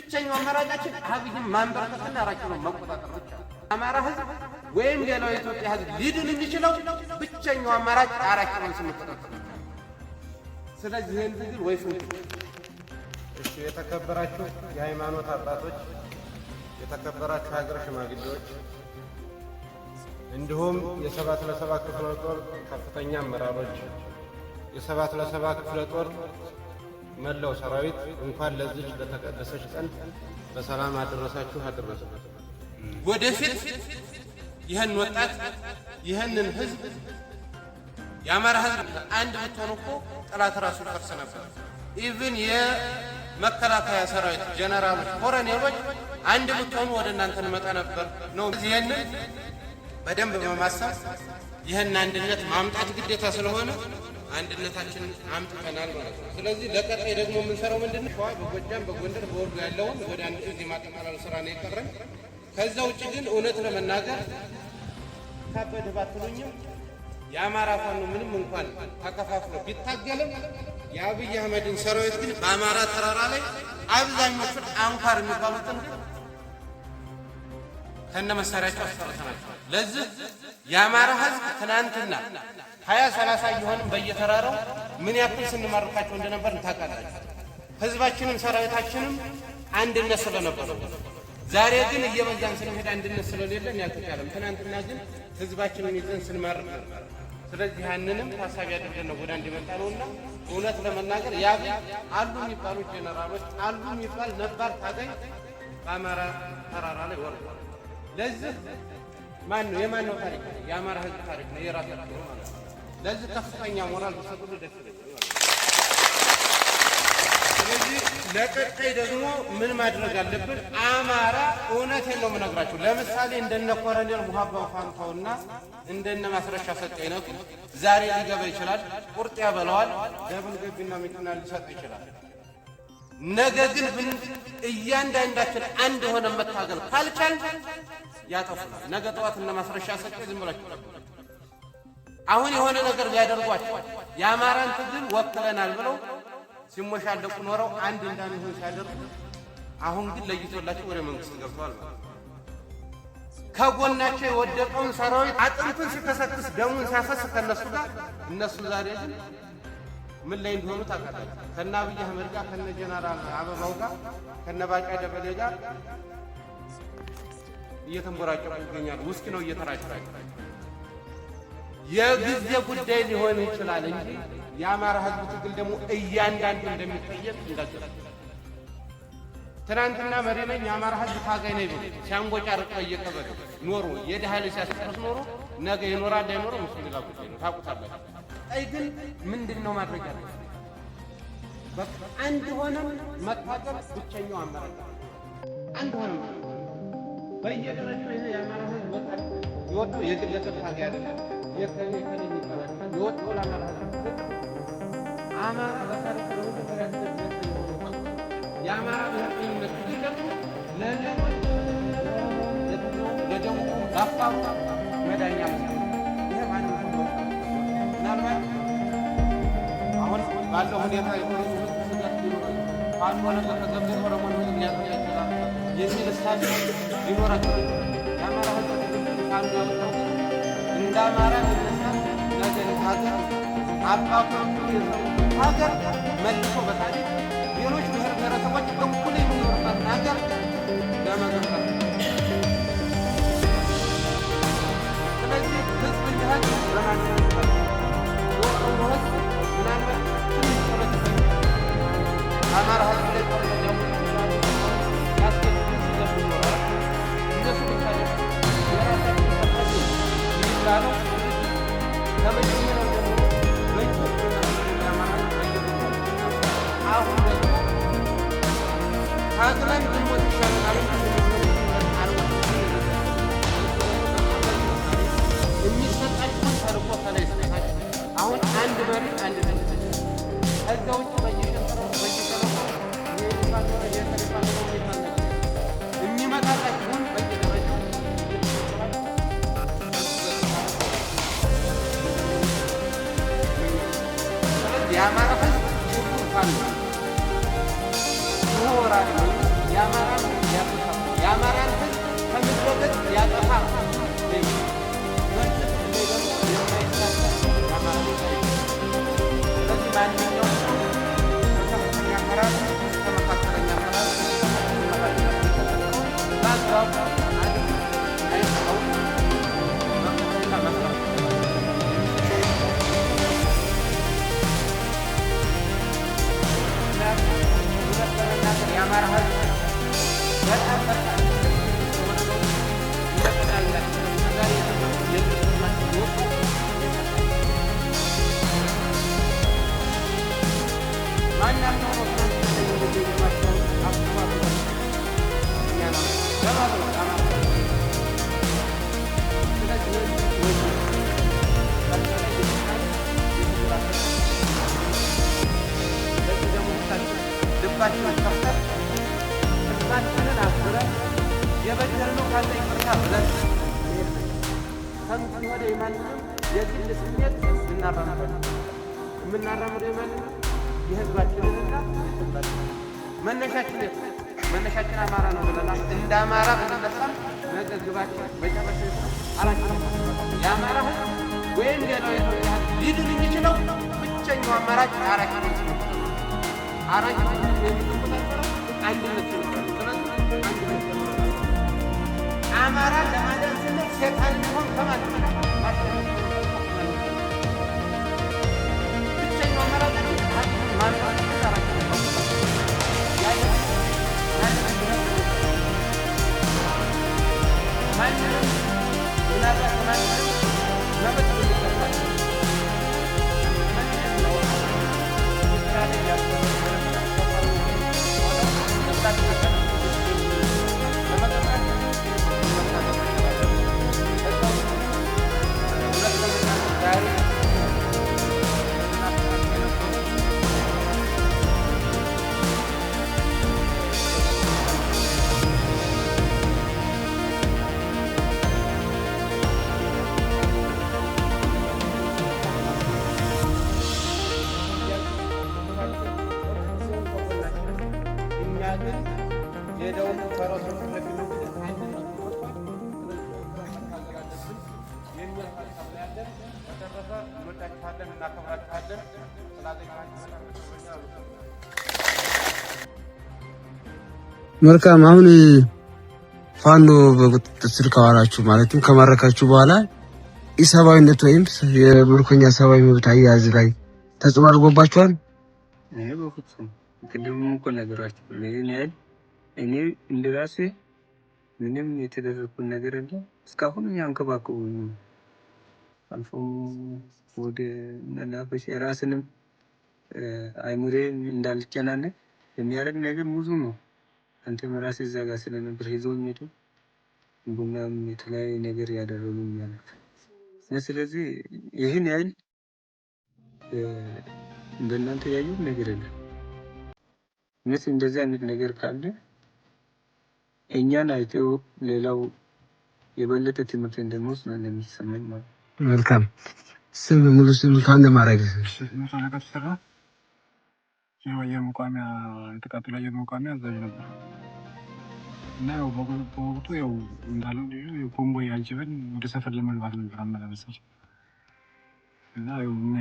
ብቸኛው አማራጫችን አብይን ማንበርከትና ራሳቸውን መቆጣጠር ብቻ። አማራ ህዝብ ወይም ሌላው የኢትዮጵያ ህዝብ ሊድን የሚችለው ብቸኛው አማራጭ ራሳቸውን ስንቆጣጠር። ስለዚህ ይህን ትግል ወይ ፍንክ። እሺ፣ የተከበራችሁ የሃይማኖት አባቶች፣ የተከበራችሁ ሀገር ሽማግሌዎች እንዲሁም የሰባት ለሰባ ክፍለ ጦር ከፍተኛ አመራሮች፣ የሰባት ለሰባ ክፍለ ጦር መላው ሰራዊት እንኳን ለዚህ ለተቀደሰች ቀን በሰላም አደረሳችሁ አደረሰን። ወደፊት ይህን ወጣት ይህንን ህዝብ የአማራ ህዝብ አንድ ብትሆን እኮ ጠላት ራሱ ፈርስ ነበር። ኢቭን የመከላከያ ሰራዊት ጀነራሎች፣ ኮሎኔሎች አንድ ብትሆኑ ወደ እናንተ እንመጣ ነበር ነው። ይህንን በደንብ በማሰብ ይህን አንድነት ማምጣት ግዴታ ስለሆነ አንድነታችንን አምጥተናል ማለት ነው። ስለዚህ ለቀጣይ ደግሞ የምንሰራው ምንድነው? ሸዋ፣ በጎጃም፣ በጎንደር፣ በወሎ ያለውን ወደ አንድ እዚህ ማጠቃለል ስራ ነው የቀረን። ከዛ ውጭ ግን እውነት ለመናገር ካበደ ባትሉኝም የአማራ ፋኖ ምንም እንኳን ተከፋፍሎ ቢታገልም የአብይ አህመድን ሰራዊት ግን በአማራ ተራራ ላይ አብዛኞቹን አንኳር የሚባሉትን ከነ መሳሪያቸው አስፈርተናቸው። ለዚህ የአማራ ህዝብ ትናንትና 20-30 እየሆንም በየተራራው ምን ያክል ስንማርካቸው እንደነበር ታውቃላችሁ። ህዝባችንም ሰራዊታችንም አንድነት ስለነበረ፣ ዛሬ ግን እየበዛን ስንሄድ አንድነት ስለሌለን ያልተቻለም። ትናንትና ግን ህዝባችንን ይዘን ስንማርክ ነበር። ስለዚህ ያንንም ታሳቢ አድርገን ነው ወደ አንድ የመጣ ነውና እውነት ለመናገር አሉ የሚባሉ ጄኔራሎች አሉ የሚባል ነባር ታጋይ በአማራ ተራራ ላይ ወርዷል። ለዚህ ማን ነው የማን ነው ታሪክ? የአማራ ህዝብ ታሪክ ነው፣ የራሳቸው ማለት ነው። ለዚህ ከፍተኛ ሞራል ተሰጥቶ ደስ ይላል። ስለዚህ ለቀጣይ ደግሞ ምን ማድረግ አለብን? አማራ እውነቴን ነው የምነግራችሁ። ለምሳሌ እንደነ ኮሎኔል ሙሀባው ፋንታውና እንደነ ማስረሻ ሰጠይነቱ ዛሬ ሊገባ ይችላል፣ ቁርጥ ያበለዋል፣ ደብል ገቢና መኪና ሊሰጥ ይችላል። ነገ ግን እያንዳንዳችን አንድ ሆነ መታገል ካልቻል ያጠፉናል። ነገ ጠዋት እነ ማስረሻ ሰጠይ ዝም ብላችሁ አሁን የሆነ ነገር ቢያደርጓቸው የአማራን ትግል ወክለናል ብለው ሲሞሻለቁ ኖረው አንድ እንዳንሆን ሲያደርጉ፣ አሁን ግን ለይቶላቸው ወደ መንግስት ገብተዋል ማለት ነው። ከጎናቸው የወደቀውን ሰራዊት አጥንቱን ሲከሰክስ ደሙን ሲያፈስ ከነሱ ጋር እነሱ ዛሬ ግን ምን ላይ እንደሆኑ ታውቃላችሁ። ከነ አብይ አህመድ ጋር ከነ ጀነራል አበባው ጋር ከነ ባጫ ደበሌ ጋር እየተንቦራጨቁ ይገኛሉ። ውስኪ ነው እየተራጨራቸው። የጊዜ ጉዳይ ሊሆን ይችላል እንጂ የአማራ ህዝብ ትግል ደግሞ እያንዳንዱ እንደሚጠየቅ እንዳገረ ትናንትና መሪ ነኝ የአማራ ህዝብ ታጋይ ነኝ ብሎ ሲያንጎጫርቅ እየቀበለ ኖሮ የድሃ ልጅ ሲያስጨርስ ኖሮ ነገ ይኖራል አይኖርም እሱ ሌላ ጉዳይ ነው። ታውቁታላችሁ። አይ ግን ምንድነው ማድረግ ያለብን? በቃ አንድ ሆነን መታገል ብቸኛው አማራጭ። አንድ ሆነን በየደረጃው ይሄ የአማራ ህዝብ ወጣት ይወጣው የግለሰብ ታጋይ አይደለም። የከኔ ይባላል ይወጣው ለአማራ ህዝብ አማራ በታሪክ ነው ተፈራደደ የአማራ ብሔርተኝነት ደግሞ ለሌሎች ለደቡብ ለአፋሩ መዳኛ ነው። ይሄ ማንም ነው ምናልባት አሁን ባለው ሁኔታ የሆነ ስጋት ቢኖር አንዱ ነገር ከገበረ ኦሮሞ ነው ያጥያችላል የሚል ስታጅ ሊኖራቸው የአማራ ህዝብ ካሉ ያለው እንደ አማራ ይነሳል ነገር ሀገር አባቶቹ የሰው ሀገር መልሶ በታሪክ ሌሎች ብሔር ብሔረሰቦች እኩል የሚኖሩበት ሀገር ለመገንባት ስለዚህ ህዝብ እንዲህ ለማለት አማራ ህዝብ ላይ ቆርጠው ያስከትሉ ሲገቡ ይኖራል። እነሱ ብቻ የራሳቸው ተፈጥሮ ይላሉ። ከመጀመሪያው ጀምሮ በኢትዮጵያ የአማራ አሁን ደግሞ ታግለን ብንሞት ይሻለናል። የሚሰጣችሁን ተልእኮ ከላይ ሰጣችሁ። አሁን አንድ መሪ አንድ ነው። ከዛ ውጭ የሚመጣላችሁን በየደረጃው የአማራ ህዝብ ፋኖ ምሁራን የአማራ የበደልነው ካለ ይቅርታ ብለን ከእንግዲህ ወዲህ የማንንም የግል ስሜት እናራምዳለን። የምናራምደው የማንንም የህዝባችንንና መነሻችን አማራ ነው ብለናል። እንደ አማራ ብንነሳም ነገ ግባችን መጨረሻ አላችን የአማራ ህዝብ ወይም ሌላው የኢትዮጵያ ህዝብ ሊድን የሚችለው ብቸኛው አማራጭ አራት ኪሎ ነው። አራት ኪሎ የሚቆጣጠረው አንድነት ነው። ስለዚህ አንድነት ነው። አማራ ለማዳን ስንል ሴጣን ቢሆን ከማለት ብቸኛው አማራጭ ማንሳት አራት ኪሎ ነው። ማንንም ምናልባት ማንንም መብት የሚሰጣል መልካም አሁን ፋኖ በቁጥጥር ስር ካዋላችሁ ማለትም ከማረካችሁ በኋላ ኢሰባዊነት ወይም የምርኮኛ ሰብአዊ መብት አያያዝ ላይ ተጽዕኖ አድርጎባችኋል? በፍጹም ቅድም እኮ ነገራችሁ እኔ እንደራሴ ምንም የተደረኩት ነገር የለም። እስካሁን ያንከባከቡኝ አልፎ ወደ መናፈሻ ራስንም አይሙሬ እንዳልጨናነቅ የሚያደርግ ነገር ብዙ ነው። አንተም ራስህ እዛ ጋር ስለነበር ይዘውኝ ሄዱ። ቡናም የተለያየ ነገር ያደረጉኝ ማለት ነው። ስለዚህ ይህን ያህል በእናንተ ያዩት ነገር የለም። እነሱ እንደዚህ አይነት ነገር ካለ እኛን አይተው ሌላው የበለጠ ትምህርት እንደሚወስድ ነው የሚሰማኝ ማለት ነው። መልካም ስም ሙሉ ስም ካንተ ማድረግ የመቋሚያ የተቃጠለ የመቋሚያ አዛዥ ነበር እና ያው በወቅቱ ያው እንዳለው ኮምቦይ አጅበን ወደ ሰፈር ለመግባት ነበር አመላለሳችን እና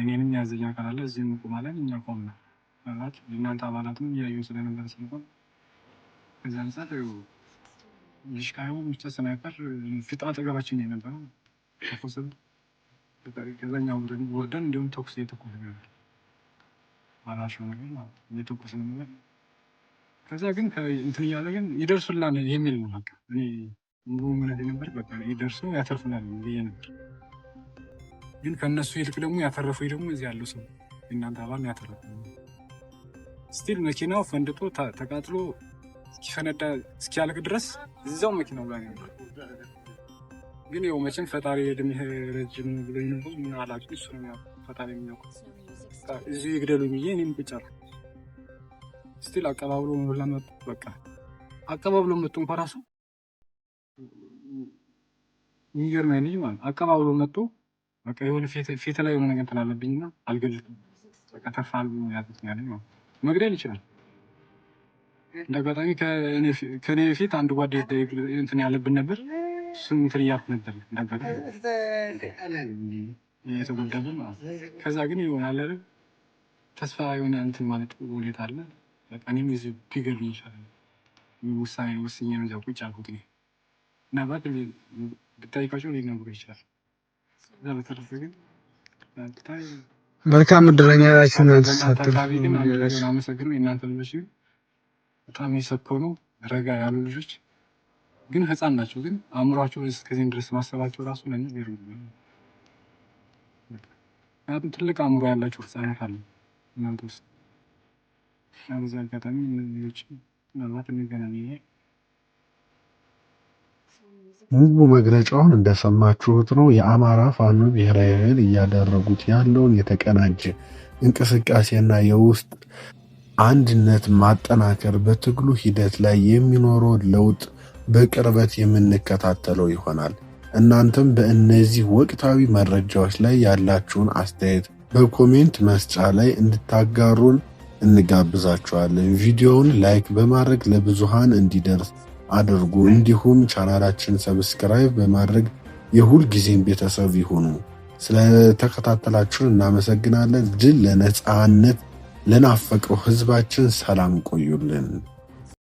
እኔንም ያዘኛ ካላለ እዚህ እንቆማለን። እኛ ቆምና ማለት እናንተ አባላትም እያዩ ስለነበር ስንቆም ከዛ አንጻር ዲሽቃዩ ውስጥ ስናይፐር ፊት አጠገባችን የነበረው ተኮስን። ከዛኛው ወርደን እንዲሁም ተኩስ እየተኮሰ ነበር አላሽ ነገር ማለት እየተኮሰ ነበር። ከዛ ግን እንትን እያለ ግን ይደርሱላል የሚል ነው። በቃ እኔ ሙሉ እምነት ነበር በቃ ይደርሱ ያተርፉናል ብዬ ነበር። ግን ከነሱ ይልቅ ደግሞ ያተረፉኝ ደግሞ እዚህ ያለው ሰው እናንተ አባል ያተረፉ ስቲል መኪናው ፈንድቶ ተቃጥሎ እስኪፈነዳ እስኪያልቅ ድረስ እዛው መኪናው ጋር ነበር። ግን ያው መቼም ፈጣሪ እድሜህ ረጅም ብሎኝ ነው ምን አላውቅም። እሱ ነው ፈጣሪ የሚያውቀው። እዚህ ይግደሉኝ ብዬ እኔም ቁጭ አልኩ። ስቲል አቀባብሎ ሙላን መጡ። በቃ አቀባብሎ መጡ እንኳን ራሱ የሚገርመኝ ልጅ ማለት አቀባብሎ መጡ። በቃ የሆነ ፊት ላይ የሆነ ነገር ትላለብኝና አልገድልም በቃ ተፋል ያሉት ያለኝ ነው። መግደል ይችላል። እንደአጋጣሚ ከኔ በፊት አንድ ጓደኛ እንትን ያለብን ነበር። እሱም እንትን እያልኩ ነበር እንደአጋጣሚ የተጎዳብን ማለት ነው። ከዛ ግን ይሆናል አይደል ተስፋ የሆነ እንትን ማለት ሁኔታ አለ። በቃ እኔም እዚህ ቢገድሉኝ ይሻላል ውሳኔ ወስኜ ነው እዚያው ቁጭ ያልኩት እና ባድ ብታይቃቸው ሊነግሩ ይችላል። እዛ በተረፈ ግን መልካም እድለኛ ናችሁ። አመሰግነው። የእናንተ ልጆች በጣም የሰከኑ ረጋ ያሉ ልጆች ግን ህፃን ናቸው። ግን አእምሯቸው እስከዚህ ድረስ ማሰባቸው ራሱ ለእኔ ይገርመኛል። ምክንያቱም ትልቅ አእምሮ ያላቸው ህፃናት አሉ እናንተ ውስጥ። በዚህ አጋጣሚ ልጆች ምናልባት እንገናኝ። ሙሉ መግለጫውን እንደሰማችሁት ነው። የአማራ ፋኖ ብሔራዊ ኃይል እያደረጉት ያለውን የተቀናጀ እንቅስቃሴና የውስጥ አንድነት ማጠናከር በትግሉ ሂደት ላይ የሚኖረው ለውጥ በቅርበት የምንከታተለው ይሆናል። እናንተም በእነዚህ ወቅታዊ መረጃዎች ላይ ያላችሁን አስተያየት በኮሜንት መስጫ ላይ እንድታጋሩን እንጋብዛችኋለን። ቪዲዮውን ላይክ በማድረግ ለብዙሃን እንዲደርስ አድርጉ። እንዲሁም ቻናላችን ሰብስክራይብ በማድረግ የሁል ጊዜም ቤተሰብ ይሁኑ። ስለተከታተላችሁን እናመሰግናለን። ድል ለነጻነት ለናፈቀው ህዝባችን። ሰላም ቆዩልን።